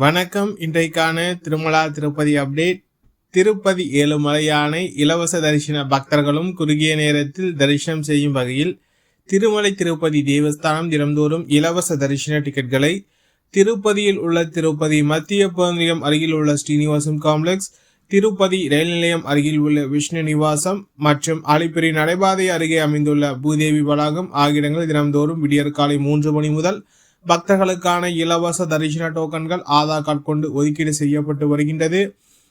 வணக்கம். இன்றைக்கான திருமலா திருப்பதி அப்டேட். திருப்பதி ஏழுமலையானை இலவச தரிசன பக்தர்களும் குறுகிய நேரத்தில் தரிசனம் செய்யும் வகையில் திருமலை திருப்பதி தேவஸ்தானம் தினந்தோறும் இலவச தரிசன டிக்கெட்களை திருப்பதியில் உள்ள திருப்பதி மத்திய பேருந்து அருகில் உள்ள ஸ்ரீனிவாசம் காம்ப்ளெக்ஸ், திருப்பதி ரயில் நிலையம் அருகில் உள்ள விஷ்ணு நிவாசம் மற்றும் அலிப்பிரி நடைபாதை அருகே அமைந்துள்ள பூதேவி வளாகம் ஆகிய இடங்களில் தினந்தோறும் விடியற் காலை 3 மணி முதல் பக்தர்களுக்கான இலவச தரிசன டோக்கன்கள் ஆதார் கார்டு கொண்டு ஒதுக்கீடு செய்யப்பட்டு வருகின்றது.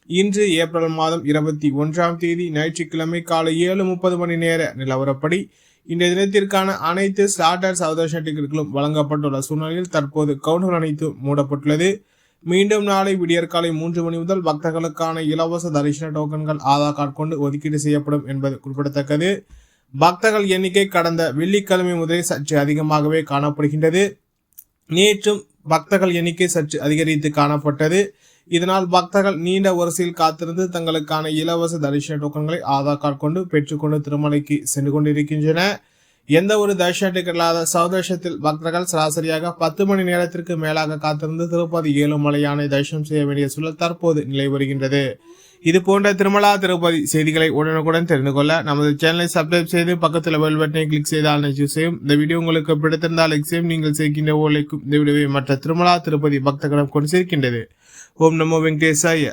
இன்று ஏப்ரல் மாதம் 21ஆம் தேதி ஞாயிற்றுக்கிழமை காலை 7:30 மணி நேர நிலவரப்படி இன்றைய தினத்திற்கான அனைத்து ஸ்டார்டர் சவதர்ஷன டிக்கெட்டுகளும் வழங்கப்பட்டுள்ள சூழ்நிலையில் தற்போது கவுண்டர்கள் அனைத்தும் மூடப்பட்டுள்ளது. மீண்டும் நாளை விடியற்காலை 3 மணி முதல் பக்தர்களுக்கான இலவச தரிசன டோக்கன்கள் ஆதார் கார்டு கொண்டு ஒதுக்கீடு செய்யப்படும் என்பது குறிப்பிடத்தக்கது. பக்தர்கள் எண்ணிக்கை கடந்த வெள்ளிக்கிழமை முதலே சற்று அதிகமாகவே காணப்படுகின்றது. நேற்றும் பக்தர்கள் எண்ணிக்கை சற்று அதிகரித்து காணப்பட்டது. இதனால் பக்தர்கள் நீண்ட வரிசையில் காத்திருந்து தங்களுக்கான இலவச தரிசன டோக்கன்களை ஆதார் கார்டு கொண்டு பெற்றுக்கொண்டு திருமலைக்கு சென்று கொண்டிருக்கின்றன. எந்த ஒரு தரிசன டிக்கெட் இல்லாத சவதர்ஷத்தில் பக்தர்கள் சராசரியாக 10 மணி நேரத்திற்கு மேலாக காத்திருந்து திருப்பதி ஏழுமலையானை தரிசனம் செய்ய வேண்டிய சூழல் தற்போது நிலை வருகின்றது. இது போன்ற திருமலா திருப்பதி செய்திகளை உடனுக்குடன் தெரிந்து கொள்ள நமது சேனலை சப்ஸ்கிரைப் செய்து பக்கத்தில் பெல் பட்டனை கிளிக் செய்தால் நிச்சயம் செய்யும். இந்த வீடியோ உங்களுக்கு பிடித்திருந்தால் லைக் செய்யும். நீங்கள் செய்கின்ற ஓலைக்கும் இந்த வீடியோவை மற்ற திருமலா திருப்பதி பக்தர்களிடம் கொண்டு சேர்க்கின்றது. ஓம் நமோ வெங்கடேசாய.